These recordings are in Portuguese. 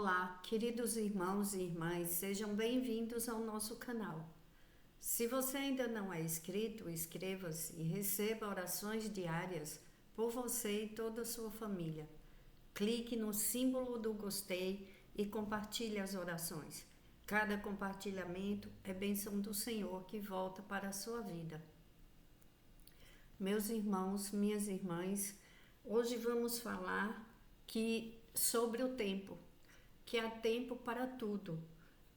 Olá, queridos irmãos e irmãs, sejam bem-vindos ao nosso canal. Se você ainda não é inscrito, inscreva-se e receba orações diárias por você e toda a sua família. Clique no símbolo do gostei e compartilhe as orações. Cada compartilhamento é bênção do Senhor que volta para a sua vida. Meus irmãos, minhas irmãs, hoje vamos falar sobre o tempo, que há tempo para tudo.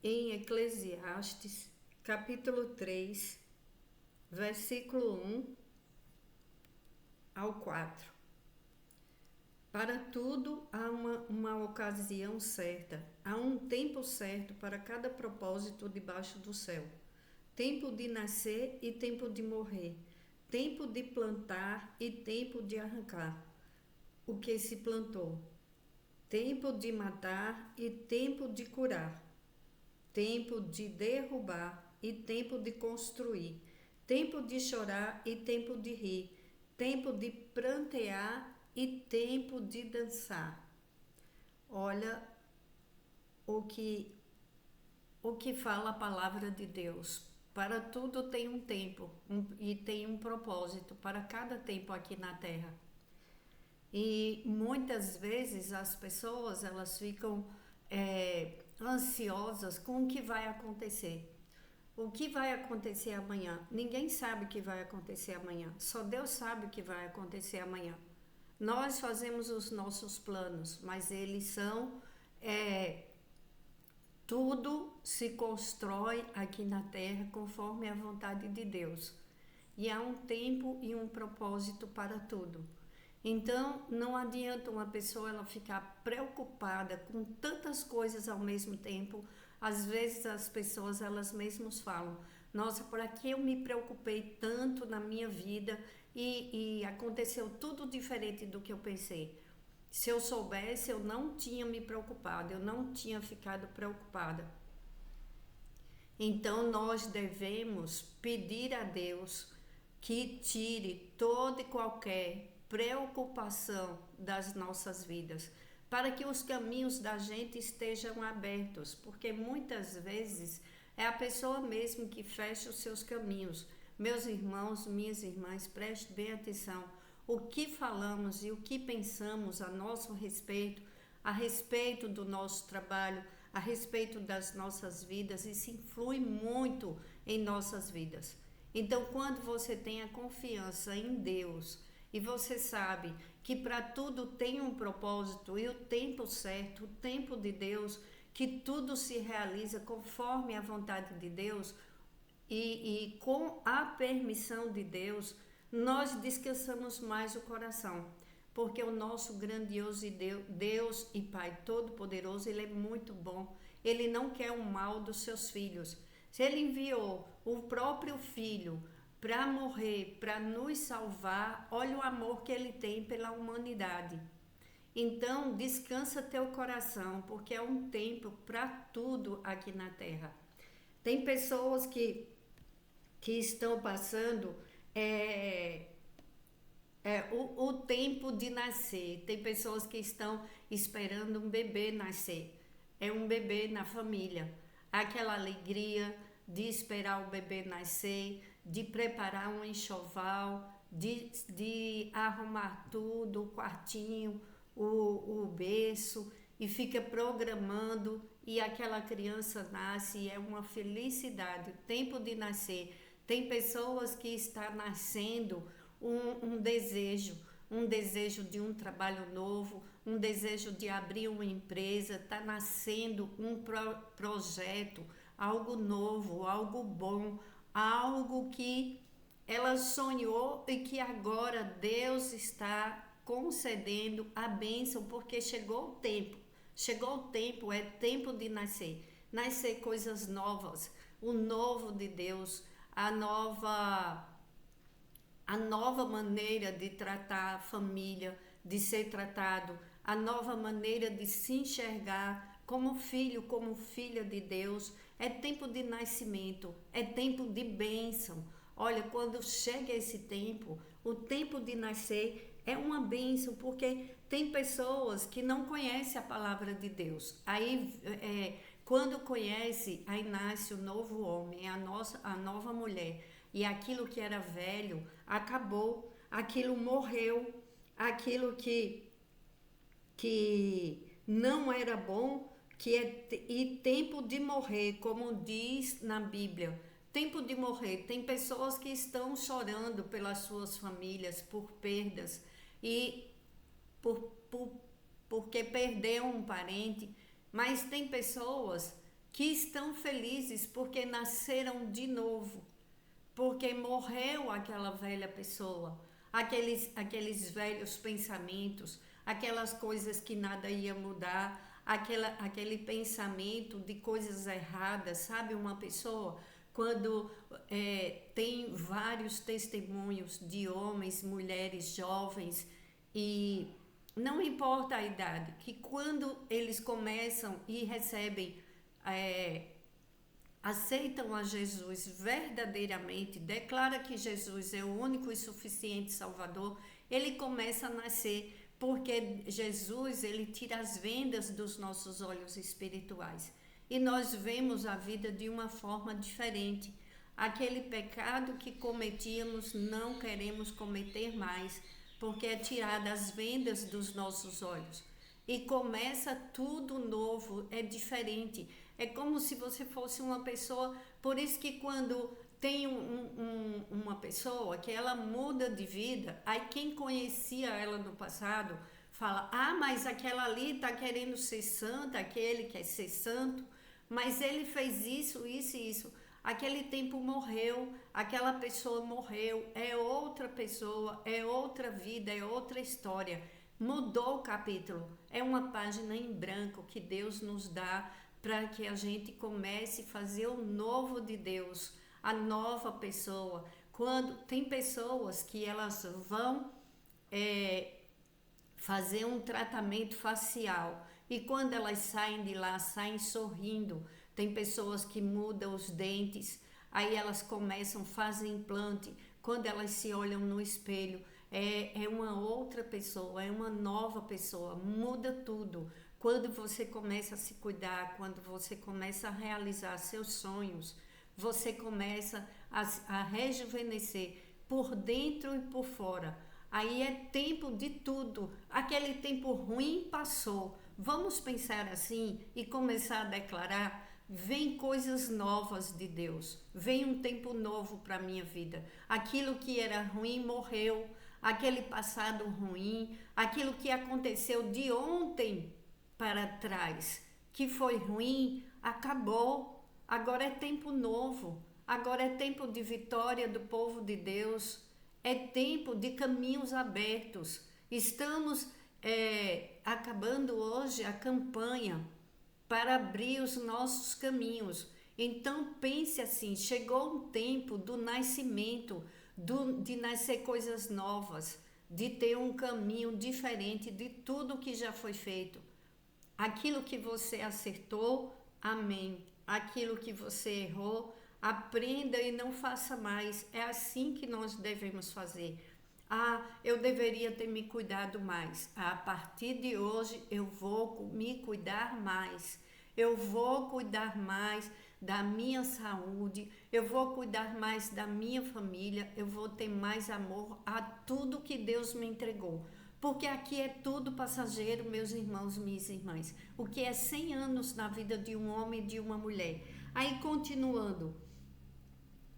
Em Eclesiastes, capítulo 3, versículo 1 ao 4. Para tudo há uma ocasião certa, há um tempo certo para cada propósito debaixo do céu. Tempo de nascer e tempo de morrer, tempo de plantar e tempo de arrancar o que se plantou, tempo de matar e tempo de curar, tempo de derrubar e tempo de construir, tempo de chorar e tempo de rir, tempo de prantear e tempo de dançar. Olha o que fala a palavra de Deus. Para tudo tem um tempo e tem um propósito para cada tempo aqui na terra. E muitas vezes as pessoas elas ficam ansiosas com o que vai acontecer. O que vai acontecer amanhã? Ninguém sabe o que vai acontecer amanhã. Só Deus sabe o que vai acontecer amanhã. Nós fazemos os nossos planos, mas eles são... tudo se constrói aqui na terra conforme a vontade de Deus. E há um tempo e um propósito para tudo. Então, não adianta uma pessoa ela ficar preocupada com tantas coisas ao mesmo tempo. Às vezes as pessoas elas mesmas falam: nossa, por que eu me preocupei tanto na minha vida e aconteceu tudo diferente do que eu pensei. Se eu soubesse, eu não tinha me preocupado, eu não tinha ficado preocupada. Então, nós devemos pedir a Deus que tire toda e qualquer preocupação das nossas vidas, para que os caminhos da gente estejam abertos, porque muitas vezes é a pessoa mesmo que fecha os seus caminhos. Meus irmãos, minhas irmãs, prestem bem atenção. O que falamos e o que pensamos a nosso respeito, a respeito do nosso trabalho, a respeito das nossas vidas, isso influi muito em nossas vidas. Então, quando você tem a confiança em Deus e você sabe que para tudo tem um propósito e o tempo certo, o tempo de Deus, que tudo se realiza conforme a vontade de Deus e com a permissão de Deus, nós descansamos mais o coração, porque o nosso grandioso Deus e Pai Todo-Poderoso, Ele é muito bom, Ele não quer o mal dos seus filhos. Se Ele enviou o próprio Filho para morrer, para nos salvar, olha o amor que Ele tem pela humanidade. Então, descansa teu coração, porque é um tempo para tudo aqui na Terra. Tem pessoas que estão passando o tempo de nascer. Tem pessoas que estão esperando um bebê nascer. É um bebê na família. Aquela alegria de esperar o bebê nascer, de preparar um enxoval, de arrumar tudo, o quartinho, o berço, e fica programando, e aquela criança nasce e é uma felicidade, o tempo de nascer. Tem pessoas que estão nascendo um desejo de um trabalho novo, um desejo de abrir uma empresa, está nascendo um projeto, algo novo, algo bom, algo que ela sonhou e que agora Deus está concedendo a bênção, porque chegou o tempo, é tempo de nascer coisas novas, o novo de Deus, a nova maneira de tratar a família, de ser tratado, a nova maneira de se enxergar como filho, como filha de Deus. É tempo de nascimento, é tempo de bênção. Olha, quando chega esse tempo, o tempo de nascer é uma bênção, porque tem pessoas que não conhecem a palavra de Deus. Aí, quando conhece, aí nasce o novo homem, a nova mulher. E aquilo que era velho acabou, aquilo morreu, aquilo que não era bom, e tempo de morrer, como diz na Bíblia. Tempo de morrer. Tem pessoas que estão chorando pelas suas famílias, por perdas, e por, por, porque perdeu um parente, mas tem pessoas que estão felizes porque nasceram de novo, porque morreu aquela velha pessoa, aqueles velhos pensamentos, aquelas coisas que nada ia mudar, aquele pensamento de coisas erradas, sabe? Uma pessoa, quando tem vários testemunhos de homens, mulheres, jovens, e não importa a idade, que quando eles começam e recebem, aceitam a Jesus verdadeiramente, declara que Jesus é o único e suficiente Salvador, ele começa a nascer, porque Jesus, ele tira as vendas dos nossos olhos espirituais e nós vemos a vida de uma forma diferente. Aquele pecado que cometíamos não queremos cometer mais, porque é tirada as vendas dos nossos olhos e começa tudo novo, é diferente. É como se você fosse uma pessoa, por isso que quando tem uma pessoa que ela muda de vida, aí quem conhecia ela no passado fala, mas aquela ali está querendo ser santa, aquele quer ser santo, mas ele fez isso, isso e isso. Aquele tempo morreu, aquela pessoa morreu, é outra pessoa, é outra vida, é outra história. Mudou o capítulo, é uma página em branco que Deus nos dá para que a gente comece a fazer o novo de Deus, a nova pessoa. Quando tem pessoas que elas vão fazer um tratamento facial e quando elas saem de lá, saem sorrindo. Tem pessoas que mudam os dentes, aí elas começam, fazem implante, quando elas se olham no espelho, é uma outra pessoa, é uma nova pessoa, muda tudo. Quando você começa a se cuidar, quando você começa a realizar seus sonhos, você começa a rejuvenescer por dentro e por fora. Aí é tempo de tudo. Aquele tempo ruim passou. Vamos pensar assim e começar a declarar: vem coisas novas de Deus. Vem um tempo novo para a minha vida. Aquilo que era ruim morreu. Aquele passado ruim, aquilo que aconteceu de ontem para trás, que foi ruim, acabou. Agora é tempo novo. Agora é tempo de vitória do povo de Deus. É tempo de caminhos abertos. Estamos acabando hoje a campanha para abrir os nossos caminhos. Então pense assim, chegou um tempo do nascimento, de nascer coisas novas, de ter um caminho diferente de tudo que já foi feito. Aquilo que você acertou, amém. Aquilo que você errou, aprenda e não faça mais. É assim que nós devemos fazer. Eu deveria ter me cuidado mais. A partir de hoje eu vou me cuidar mais. Eu vou cuidar mais da minha saúde, eu vou cuidar mais da minha família, eu vou ter mais amor a tudo que Deus me entregou. Porque aqui é tudo passageiro, meus irmãos, minhas irmãs. O que é 100 anos na vida de um homem e de uma mulher. Aí continuando,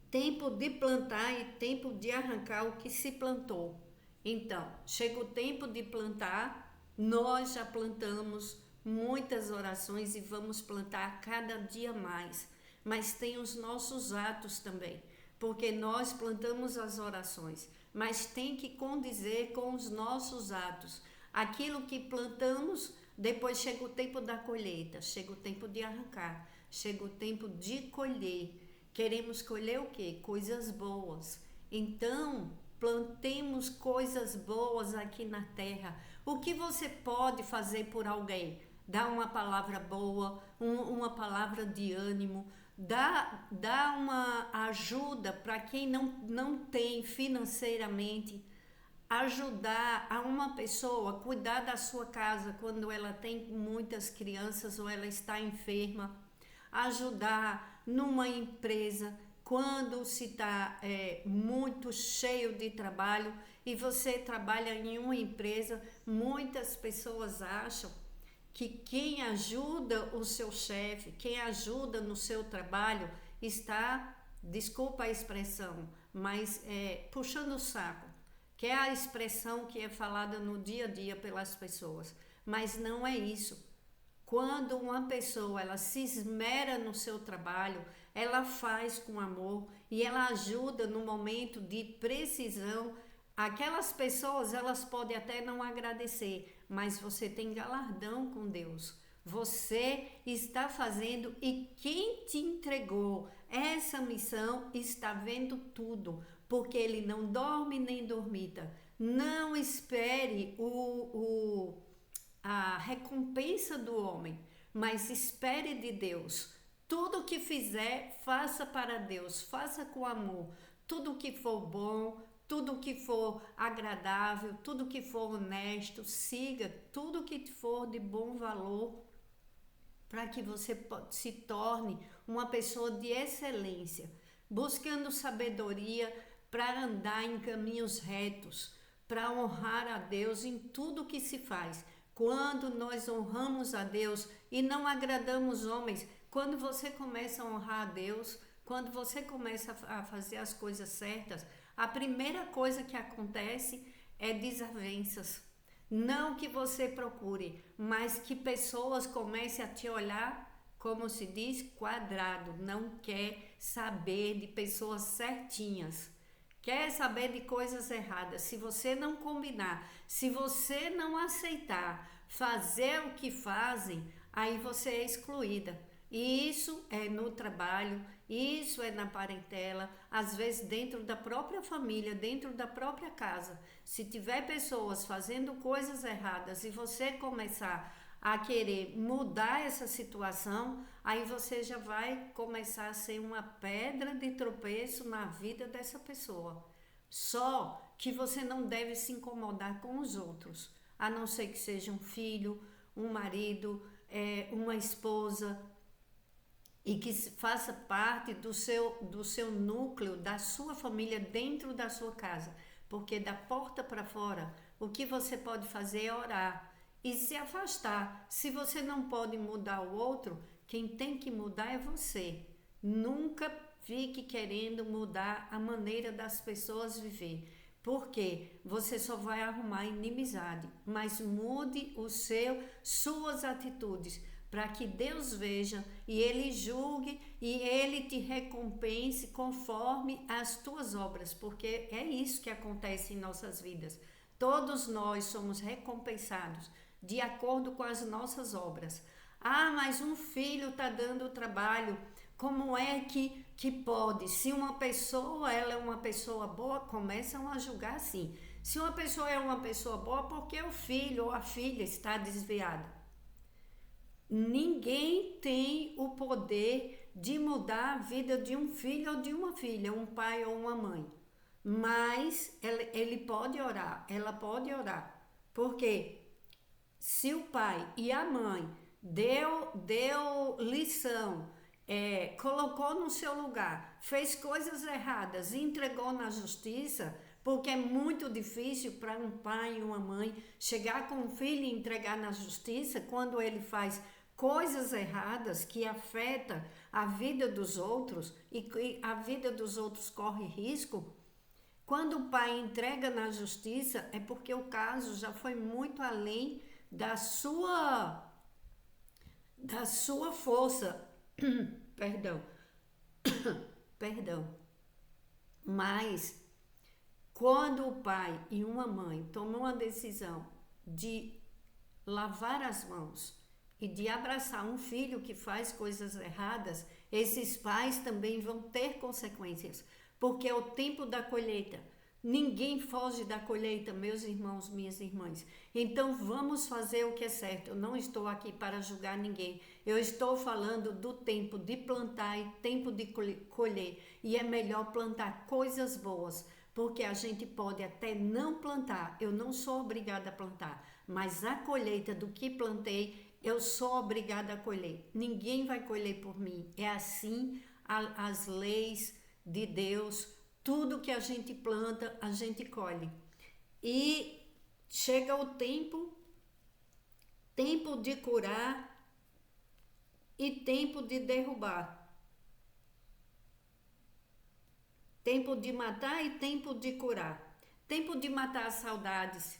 tempo de plantar e tempo de arrancar o que se plantou. Então, chega o tempo de plantar, nós já plantamos muitas orações e vamos plantar cada dia mais. Mas tem os nossos atos também, porque nós plantamos as orações, mas tem que condizer com os nossos atos. Aquilo que plantamos, depois chega o tempo da colheita, chega o tempo de arrancar, chega o tempo de colher. Queremos colher o quê? Coisas boas. Então, plantemos coisas boas aqui na terra. O que você pode fazer por alguém? Dá uma palavra boa, uma palavra de ânimo, dá uma ajuda para quem não tem financeiramente. ajudar a uma pessoa a cuidar da sua casa quando ela tem muitas crianças ou ela está enferma, ajudar numa empresa quando se está muito cheio de trabalho e você trabalha em uma empresa. Muitas pessoas acham que quem ajuda o seu chefe, quem ajuda no seu trabalho, está, desculpa a expressão, mas puxando o saco, que é a expressão que é falada no dia a dia pelas pessoas, mas não é isso. Quando uma pessoa ela se esmera no seu trabalho, ela faz com amor e ela ajuda no momento de precisão, aquelas pessoas elas podem até não agradecer, mas você tem galardão com Deus. Você está fazendo e quem te entregou essa missão está vendo tudo, porque ele não dorme nem dormita. Não espere a recompensa do homem, mas espere de Deus. Tudo que fizer, faça para Deus, faça com amor. Tudo que for bom, tudo que for agradável, tudo que for honesto, siga tudo que for de bom valor, para que você se torne uma pessoa de excelência, buscando sabedoria para andar em caminhos retos, para honrar a Deus em tudo que se faz. Quando nós honramos a Deus e não agradamos homens, quando você começa a honrar a Deus, quando você começa a fazer as coisas certas, a primeira coisa que acontece é desavenças. Não que você procure, mas que pessoas comecem a te olhar, como se diz, quadrado. Não quer saber de pessoas certinhas. Quer saber de coisas erradas. Se você não combinar, se você não aceitar fazer o que fazem, aí você é excluída. E isso é no trabalho, isso é na parentela, às vezes dentro da própria família, dentro da própria casa. Se tiver pessoas fazendo coisas erradas e você começar a querer mudar essa situação, aí você já vai começar a ser uma pedra de tropeço na vida dessa pessoa. Só que você não deve se incomodar com os outros, a não ser que seja um filho, um marido, uma esposa, e que faça parte do seu núcleo, da sua família, dentro da sua casa. Porque da porta para fora, o que você pode fazer é orar e se afastar. Se você não pode mudar o outro, quem tem que mudar é você. Nunca fique querendo mudar a maneira das pessoas viver, porque você só vai arrumar inimizade. Mas mude suas atitudes, para que Deus veja e Ele julgue e Ele te recompense conforme as tuas obras, porque é isso que acontece em nossas vidas. Todos nós somos recompensados de acordo com as nossas obras. Ah, mas um filho está dando trabalho, como é que pode? Se uma pessoa ela é uma pessoa boa, começam a julgar assim. Se uma pessoa é uma pessoa boa, porque o filho ou a filha está desviada? Ninguém tem o poder de mudar a vida de um filho ou de uma filha, um pai ou uma mãe. Mas ele pode orar, ela pode orar. Porque se o pai e a mãe deu lição, colocou no seu lugar, fez coisas erradas e entregou na justiça, porque é muito difícil para um pai e uma mãe chegar com um filho e entregar na justiça quando ele faz coisas erradas que afetam a vida dos outros e a vida dos outros corre risco. Quando o pai entrega na justiça é porque o caso já foi muito além da sua força. Perdão. Mas quando o pai e uma mãe tomam uma decisão de lavar as mãos e de abraçar um filho que faz coisas erradas, esses pais também vão ter consequências, porque é o tempo da colheita. Ninguém foge da colheita, meus irmãos, minhas irmãs. Então vamos fazer o que é certo. Eu não estou aqui para julgar ninguém. Eu estou falando do tempo de plantar e tempo de colher. E é melhor plantar coisas boas, porque a gente pode até não plantar, eu não sou obrigada a plantar, mas a colheita do que plantei, eu sou obrigada a colher. Ninguém vai colher por mim. É assim as leis de Deus, tudo que a gente planta, a gente colhe. E chega o tempo de curar e tempo de derrubar. Tempo de matar e tempo de curar. Tempo de matar as saudades,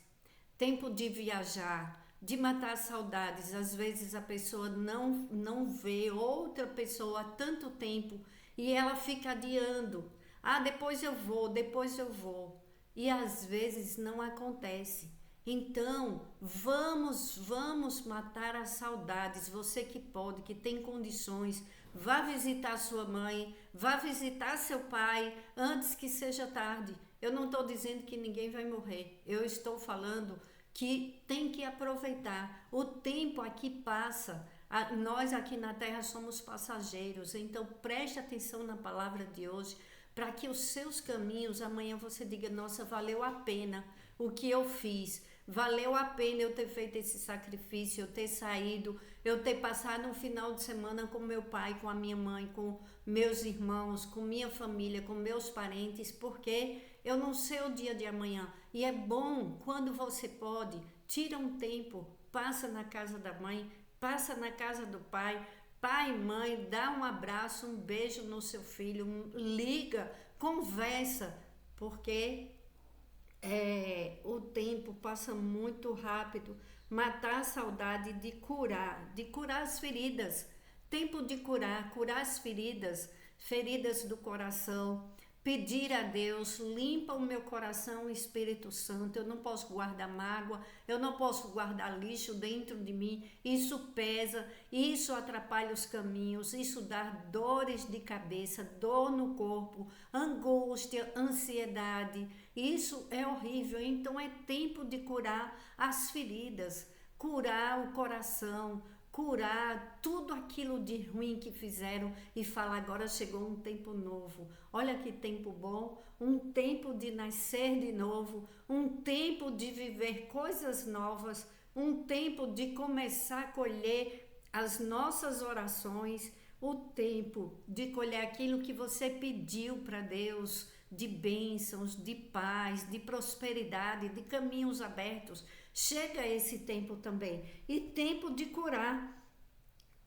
tempo de viajar, de matar saudades. Às vezes a pessoa não vê outra pessoa há tanto tempo e ela fica adiando. Ah, depois eu vou, depois eu vou. E às vezes não acontece. Então, vamos matar as saudades. Você que pode, que tem condições, vá visitar sua mãe, vá visitar seu pai antes que seja tarde. Eu não estou dizendo que ninguém vai morrer. Eu estou falando que tem que aproveitar. O tempo aqui passa. Nós aqui na Terra somos passageiros. Então preste atenção na palavra de hoje, para que os seus caminhos, amanhã você diga, nossa, valeu a pena o que eu fiz. Valeu a pena eu ter feito esse sacrifício, eu ter saído, eu ter passado um final de semana com meu pai, com a minha mãe, com meus irmãos, com minha família, com meus parentes, porque eu não sei o dia de amanhã. E é bom, quando você pode, tira um tempo, passa na casa da mãe, passa na casa do pai, pai e mãe, dá um abraço, um beijo no seu filho, liga, conversa, porque o tempo passa muito rápido. Matar a saudade de curar as feridas. Tempo de curar as feridas, feridas do coração. Pedir a Deus, limpa o meu coração, Espírito Santo. Eu não posso guardar mágoa, eu não posso guardar lixo dentro de mim. Isso pesa, isso atrapalha os caminhos, isso dá dores de cabeça, dor no corpo, angústia, ansiedade. Isso é horrível. Então é tempo de curar as feridas, curar o coração, curar tudo aquilo de ruim que fizeram e falar, agora chegou um tempo novo. Olha que tempo bom, um tempo de nascer de novo, um tempo de viver coisas novas, um tempo de começar a colher as nossas orações, o tempo de colher aquilo que você pediu para Deus, de bênçãos, de paz, de prosperidade, de caminhos abertos. Chega esse tempo também. E tempo de curar,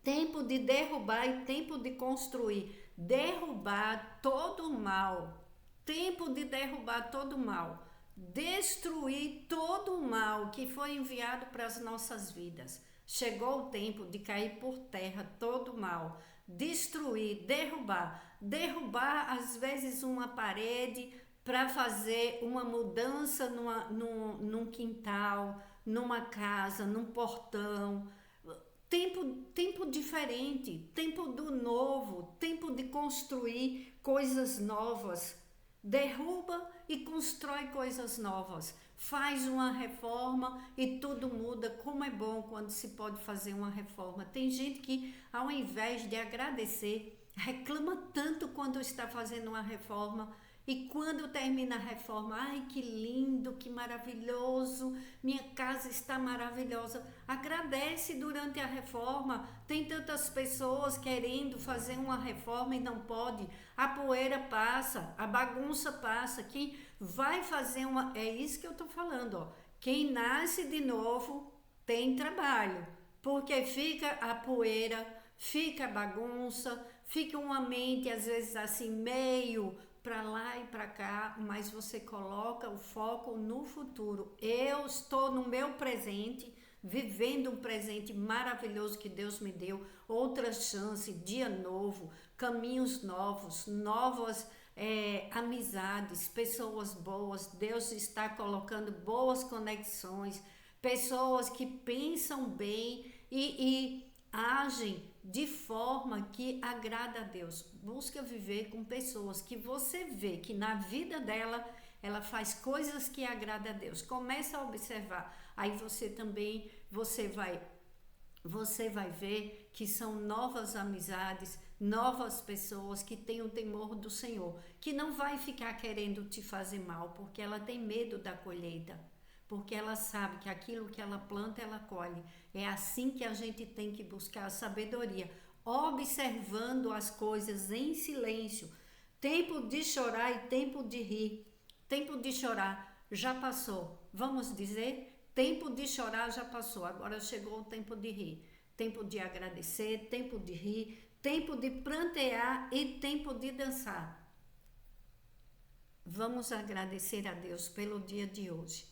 tempo de derrubar e tempo de construir. Derrubar todo o mal, tempo de derrubar todo o mal. Destruir todo o mal que foi enviado para as nossas vidas. Chegou o tempo de cair por terra todo o mal. Destruir, derrubar às vezes uma parede para fazer uma mudança num quintal, numa casa, num portão. Tempo diferente, tempo do novo, tempo de construir coisas novas. Derruba e constrói coisas novas. Faz uma reforma e tudo muda. Como é bom quando se pode fazer uma reforma. Tem gente que, ao invés de agradecer, reclama tanto quando está fazendo uma reforma. E quando termina a reforma, ai que lindo, que maravilhoso, minha casa está maravilhosa. Agradece durante a reforma. Tem tantas pessoas querendo fazer uma reforma e não pode. A poeira passa, a bagunça passa. Quem vai fazer uma... É isso que eu estou falando, ó. Quem nasce de novo tem trabalho, porque fica a poeira, fica a bagunça, fica uma mente às vezes assim meio para lá e para cá, mas você coloca o foco no futuro. Eu estou no meu presente, vivendo um presente maravilhoso que Deus me deu, outra chance, dia novo, caminhos novos, novas amizades, pessoas boas. Deus está colocando boas conexões, pessoas que pensam bem e agem de forma que agrada a Deus. Busca viver com pessoas que você vê que na vida dela, ela faz coisas que agradam a Deus. Começa a observar. Aí você vai ver que são novas amizades, novas pessoas que têm o temor do Senhor, que não vai ficar querendo te fazer mal, porque ela tem medo da colheita, porque ela sabe que aquilo que ela planta, ela colhe. É assim que a gente tem que buscar a sabedoria, observando as coisas em silêncio. Tempo de chorar e tempo de rir. Tempo de chorar já passou. Vamos dizer, tempo de chorar já passou, agora chegou o tempo de rir. Tempo de agradecer, tempo de rir, tempo de prantear e tempo de dançar. Vamos agradecer a Deus pelo dia de hoje.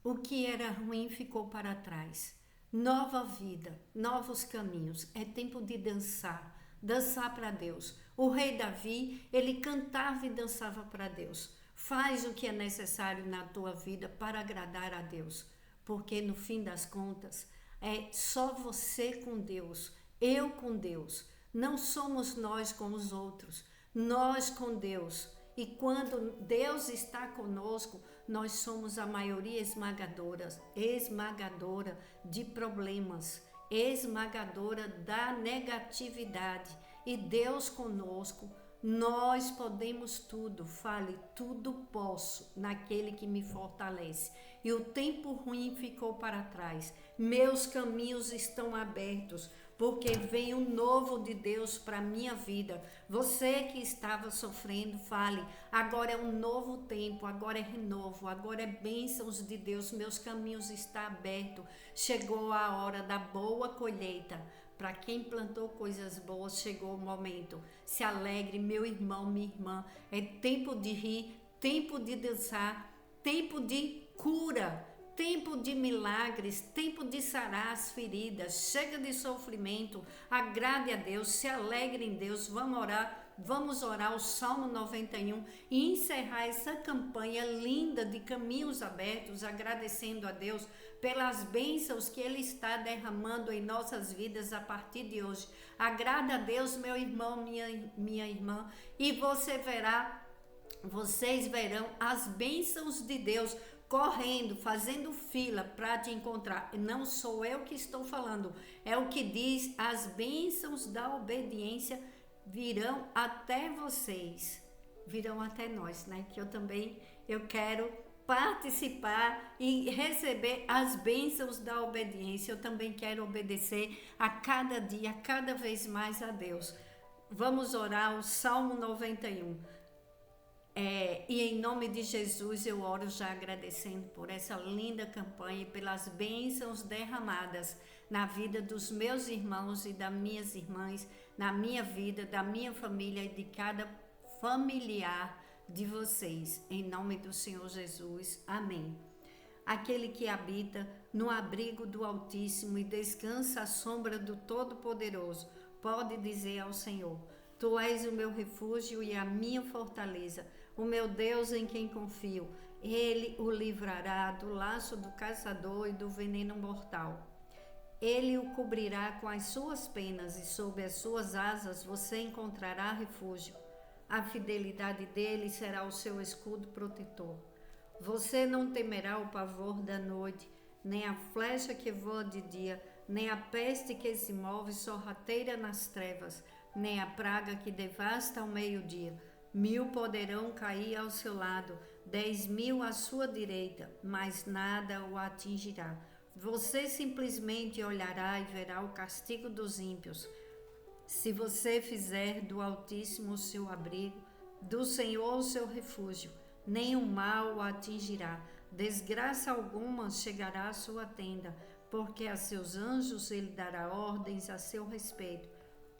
O que era ruim ficou para trás. Nova vida, novos caminhos. É tempo de dançar, dançar para Deus. O rei Davi, ele cantava e dançava para Deus. Faz o que é necessário na tua vida para agradar a Deus, porque no fim das contas, é só você com Deus, eu com Deus. Não somos nós com os outros, nós com Deus. E quando Deus está conosco, nós somos a maioria esmagadora de problemas, esmagadora da negatividade. E Deus conosco, nós podemos tudo. Fale, tudo posso naquele que me fortalece. E o tempo ruim ficou para trás. Meus caminhos estão abertos, porque vem o novo de Deus para a minha vida. Você que estava sofrendo, fale, agora é um novo tempo, agora é renovo, agora é bênçãos de Deus, meus caminhos estão abertos. Chegou a hora da boa colheita. Para quem plantou coisas boas, chegou o momento. Se alegre, meu irmão, minha irmã. É tempo de rir, tempo de dançar, tempo de cura, tempo de milagres, tempo de sarar as feridas. Chega de sofrimento, agrade a Deus, se alegre em Deus. Vamos orar o Salmo 91 e encerrar essa campanha linda de caminhos abertos, agradecendo a Deus pelas bênçãos que Ele está derramando em nossas vidas a partir de hoje. Agrada a Deus, meu irmão, minha irmã, e vocês verão as bênçãos de Deus correndo, fazendo fila para te encontrar. Não sou eu que estou falando, é o que diz: as bênçãos da obediência virão até vocês, virão até nós, né? Que eu quero participar e receber as bênçãos da obediência. Eu também quero obedecer a cada dia, cada vez mais a Deus. Vamos orar o Salmo 91. E em nome de Jesus eu oro já agradecendo por essa linda campanha e pelas bênçãos derramadas na vida dos meus irmãos e das minhas irmãs, na minha vida, da minha família e de cada familiar de vocês, em nome do Senhor Jesus, amém. Aquele que habita no abrigo do Altíssimo e descansa à sombra do Todo-Poderoso, pode dizer ao Senhor: Tu és o meu refúgio e a minha fortaleza, o meu Deus em quem confio. Ele o livrará do laço do caçador e do veneno mortal. Ele o cobrirá com as suas penas e sob as suas asas você encontrará refúgio. A fidelidade dele será o seu escudo protetor. Você não temerá o pavor da noite, nem a flecha que voa de dia, nem a peste que se move sorrateira nas trevas, nem a praga que devasta ao meio-dia. 1000 poderão cair ao seu lado, 10.000 à sua direita, mas nada o atingirá. Você simplesmente olhará e verá o castigo dos ímpios. Se você fizer do Altíssimo o seu abrigo, do Senhor o seu refúgio, nenhum mal o atingirá, desgraça alguma chegará à sua tenda, porque a seus anjos ele dará ordens a seu respeito,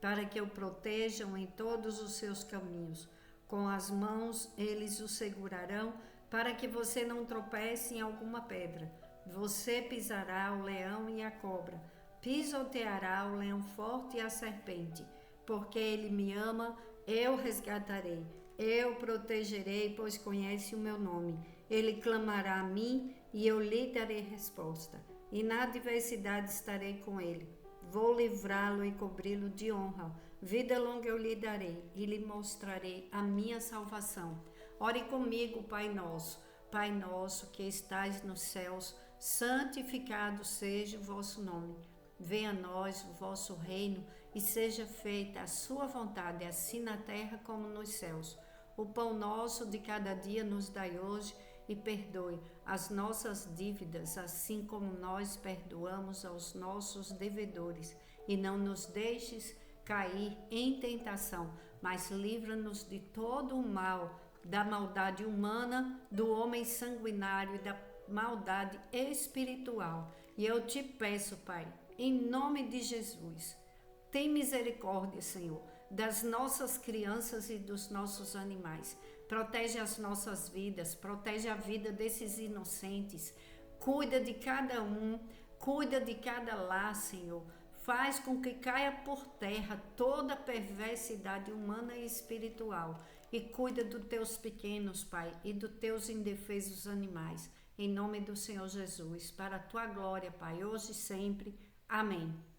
para que o protejam em todos os seus caminhos. Com as mãos eles o segurarão, para que você não tropece em alguma pedra. Você pisará o leão e a cobra, pisoteará o leão forte e a serpente. Porque ele me ama, eu resgatarei, eu protegerei, pois conhece o meu nome. Ele clamará a mim e eu lhe darei resposta. E na adversidade estarei com ele. Vou livrá-lo e cobri-lo de honra. Vida longa eu lhe darei e lhe mostrarei a minha salvação. Ore comigo, Pai nosso. Pai nosso que estais nos céus, santificado seja o vosso nome. venha a nós o vosso reino e seja feita a sua vontade, assim na terra como nos céus. O pão nosso de cada dia nos dai hoje e perdoe as nossas dívidas, assim como nós perdoamos aos nossos devedores. E não nos deixes cair em tentação, mas livra-nos de todo o mal, da maldade humana, do homem sanguinário e da maldade espiritual. E eu te peço, Pai, em nome de Jesus, tem misericórdia, Senhor, das nossas crianças e dos nossos animais. Protege as nossas vidas, protege a vida desses inocentes. Cuida de cada um, cuida de cada lar, Senhor. Faz com que caia por terra toda perversidade humana e espiritual. E cuida dos teus pequenos, Pai, e dos teus indefesos animais. Em nome do Senhor Jesus, para a tua glória, Pai, hoje e sempre. Amém.